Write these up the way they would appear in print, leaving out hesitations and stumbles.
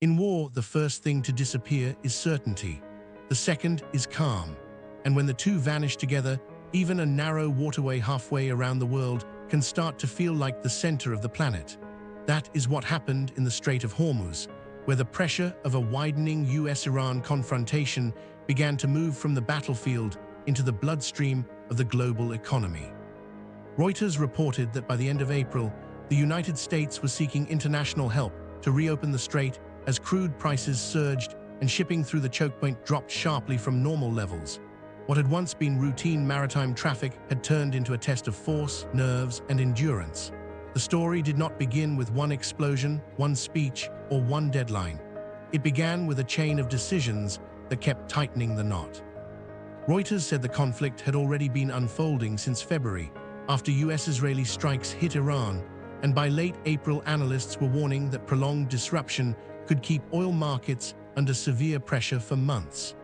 In war, the first thing to disappear is certainty. The second is calm. And when the two vanish together, even a narrow waterway halfway around the world can start to feel like the center of the planet. That is what happened in the Strait of Hormuz, where the pressure of a widening U.S. Iran confrontation began to move from the battlefield into the bloodstream of the global economy. Reuters reported that by the end of April, the United States was seeking international help to reopen the strait as crude prices surged and shipping through the choke point dropped sharply from normal levels. What had once been routine maritime traffic had turned into a test of force, nerves, and endurance. The story did not begin with one explosion, one speech, or one deadline. It began with a chain of decisions that kept tightening the knot. Reuters said the conflict had already been unfolding since February, after U.S.-Israeli strikes hit Iran, and by late April analysts were warning that prolonged disruption could keep oil markets under severe pressure for months.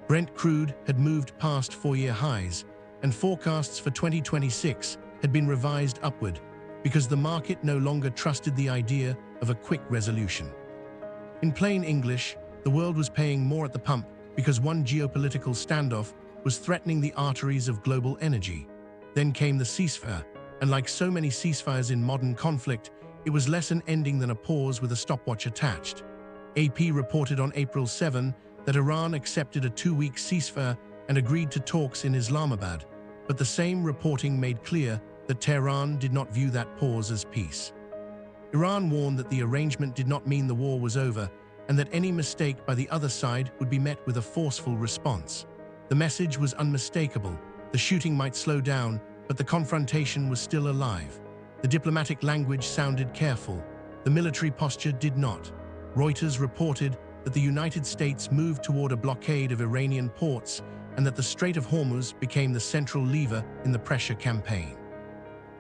Brent crude had moved past four-year highs, and forecasts for 2026 had been revised upward because the market no longer trusted the idea of a quick resolution. In plain English, the world was paying more at the pump because one geopolitical standoff was threatening the arteries of global energy. Then came the ceasefire, and like so many ceasefires in modern conflict, it was less an ending than a pause with a stopwatch attached. AP reported on April 7 that Iran accepted a 2-week ceasefire and agreed to talks in Islamabad, but the same reporting made clear that Tehran did not view that pause as peace. Iran warned that the arrangement did not mean the war was over and that any mistake by the other side would be met with a forceful response. The message was unmistakable. The shooting might slow down, but the confrontation was still alive. The diplomatic language sounded careful. The military posture did not. Reuters reported that the United States moved toward a blockade of Iranian ports and that the Strait of Hormuz became the central lever in the pressure campaign.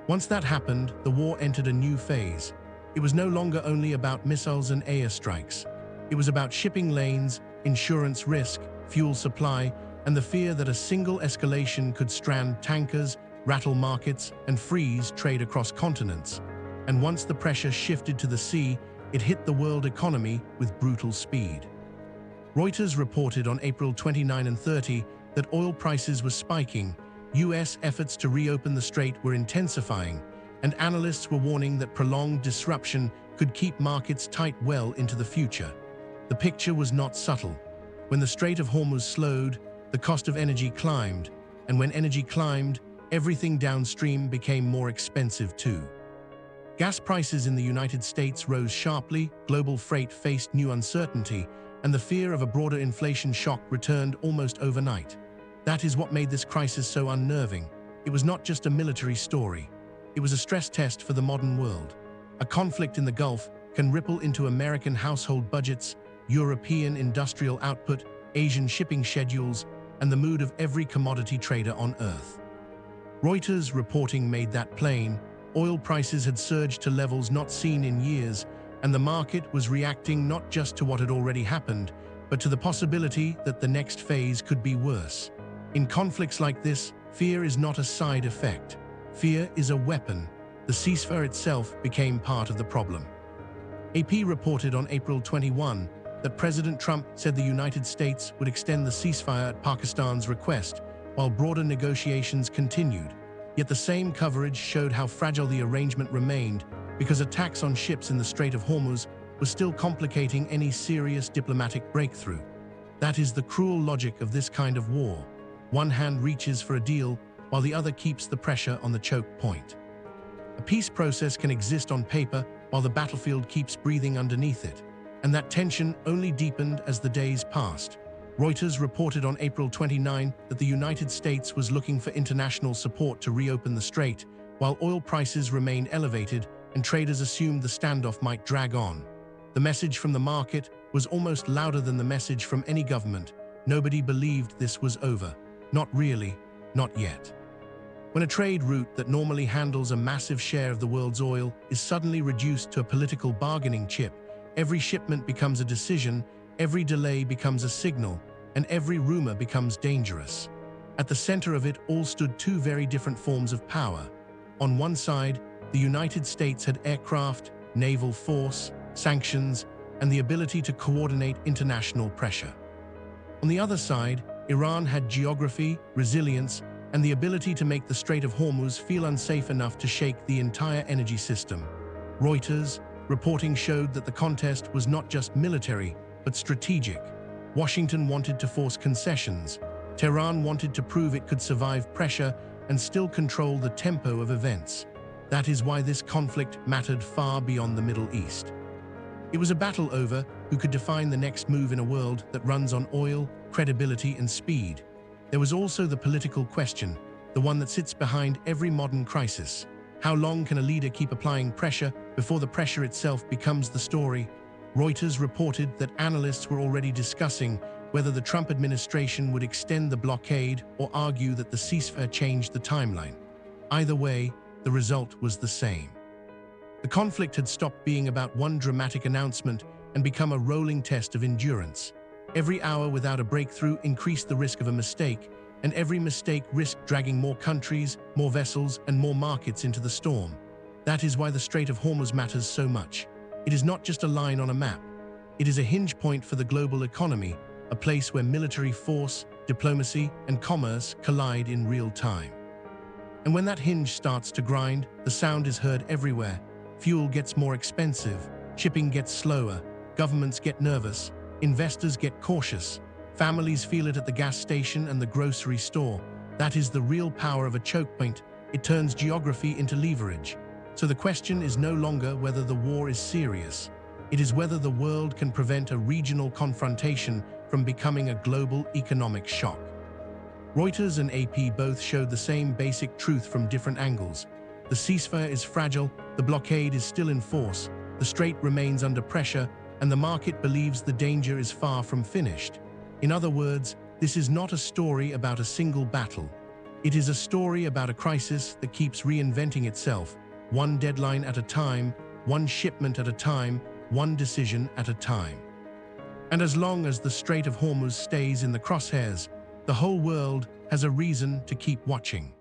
Once that happened, the war entered a new phase. It was no longer only about missiles and airstrikes. It was about shipping lanes, insurance risk, fuel supply, and the fear that a single escalation could strand tankers, rattle markets, and freeze trade across continents. And once the pressure shifted to the sea, it hit the world economy with brutal speed. Reuters reported on April 29 and 30 that oil prices were spiking, U.S. efforts to reopen the strait were intensifying, and analysts were warning that prolonged disruption could keep markets tight well into the future. The picture was not subtle. When the Strait of Hormuz slowed, the cost of energy climbed, and when energy climbed, everything downstream became more expensive too. Gas prices in the United States rose sharply, global freight faced new uncertainty, and the fear of a broader inflation shock returned almost overnight. That is what made this crisis so unnerving. It was not just a military story. It was a stress test for the modern world. A conflict in the Gulf can ripple into American household budgets, European industrial output, Asian shipping schedules, and the mood of every commodity trader on Earth. Reuters reporting made that plain. Oil prices had surged to levels not seen in years, and the market was reacting not just to what had already happened, but to the possibility that the next phase could be worse. In conflicts like this, fear is not a side effect. Fear is a weapon. The ceasefire itself became part of the problem. AP reported on April 21 that President Trump said the United States would extend the ceasefire at Pakistan's request, while broader negotiations continued. Yet the same coverage showed how fragile the arrangement remained because attacks on ships in the Strait of Hormuz was still complicating any serious diplomatic breakthrough. That is the cruel logic of this kind of war. One hand reaches for a deal, while the other keeps the pressure on the choke point. A peace process can exist on paper while the battlefield keeps breathing underneath it, and that tension only deepened as the days passed. Reuters reported on April 29 that the United States was looking for international support to reopen the strait, while oil prices remained elevated and traders assumed the standoff might drag on. The message from the market was almost louder than the message from any government. Nobody believed this was over. Not really, not yet. When a trade route that normally handles a massive share of the world's oil is suddenly reduced to a political bargaining chip, every shipment becomes a decision, every delay becomes a signal, and every rumor becomes dangerous. At the center of it all stood two very different forms of power. On one side, the United States had aircraft, naval force, sanctions, and the ability to coordinate international pressure. On the other side, Iran had geography, resilience, and the ability to make the Strait of Hormuz feel unsafe enough to shake the entire energy system. Reuters reporting showed that the contest was not just military, but strategic. Washington wanted to force concessions. Tehran wanted to prove it could survive pressure and still control the tempo of events. That is why this conflict mattered far beyond the Middle East. It was a battle over who could define the next move in a world that runs on oil, credibility, and speed. There was also the political question, the one that sits behind every modern crisis. How long can a leader keep applying pressure before the pressure itself becomes the story? Reuters reported that analysts were already discussing whether the Trump administration would extend the blockade or argue that the ceasefire changed the timeline. Either way, the result was the same. The conflict had stopped being about one dramatic announcement and become a rolling test of endurance. Every hour without a breakthrough increased the risk of a mistake, and every mistake risked dragging more countries, more vessels, and more markets into the storm. That is why the Strait of Hormuz matters so much. It is not just a line on a map. It is a hinge point for the global economy, a place where military force, diplomacy, and commerce collide in real time. And when that hinge starts to grind, the sound is heard everywhere. Fuel gets more expensive, shipping gets slower, governments get nervous, investors get cautious, families feel it at the gas station and the grocery store. That is the real power of a choke point. It turns geography into leverage. So the question is no longer whether the war is serious. It is whether the world can prevent a regional confrontation from becoming a global economic shock. Reuters and AP both showed the same basic truth from different angles. The ceasefire is fragile, the blockade is still in force, the strait remains under pressure, and the market believes the danger is far from finished. In other words, this is not a story about a single battle. It is a story about a crisis that keeps reinventing itself, one deadline at a time, one shipment at a time, one decision at a time. And as long as the Strait of Hormuz stays in the crosshairs, the whole world has a reason to keep watching.